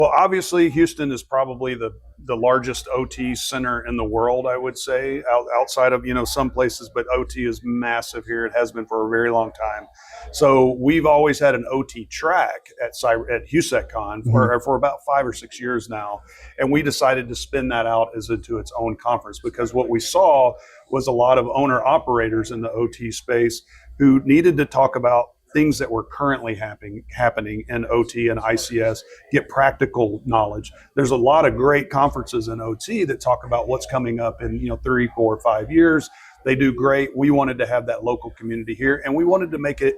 Well, obviously, Houston is probably the largest OT center in the world, I would say, outside of, some places, but OT is massive here. It has been for a very long time. So we've always had an OT track at HOU.SEC.CON for about 5 or 6 years now. And we decided to spin that out into its own conference, because what we saw was a lot of owner operators in the OT space who needed to talk about things that were currently happening in OT and ICS, get practical knowledge. There's a lot of great conferences in OT that talk about what's coming up in 3, 4, 5 years. They do great. We wanted to have that local community here, and we wanted to make it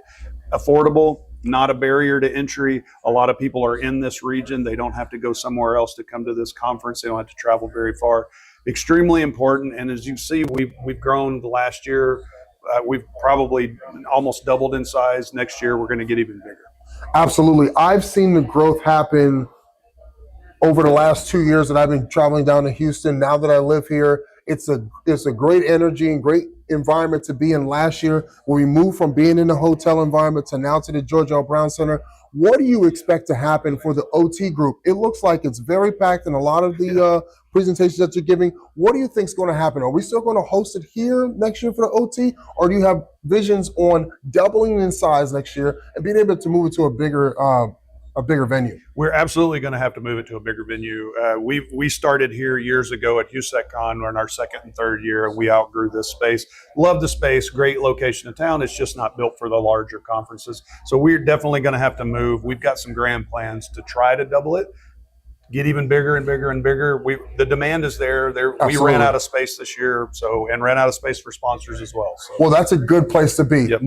affordable, not a barrier to entry. A lot of people are in this region. They don't have to go somewhere else to come to this conference. They don't have to travel very far. Extremely important. And as you see, we've grown the last year. We've probably almost doubled in size. Next year, we're going to get even bigger. Absolutely. I've seen the growth happen over the last 2 years that I've been traveling down to Houston. Now that I live here, it's a great energy and great environment to be in. Last year, when we moved from being in the hotel environment to now to the George L. Brown Center, what do you expect to happen for the OT group? It looks like it's very packed in a lot of the presentations that you're giving. What do you think is going to happen? Are we still going to host it here next year for the OT, or do you have visions on doubling in size next year and being able to move it to a bigger venue? We're absolutely going to have to move it to a bigger venue. We started here years ago at HOU.SEC.CON. We're in our second and third year, and we outgrew this space. Love the space, great location of town. It's just not built for the larger conferences. So we're definitely going to have to move. We've got some grand plans to try to double it, get even bigger and bigger and bigger. The demand is there. We ran out of space this year, and ran out of space for sponsors as well. So. Well, that's a good place to be. Yep.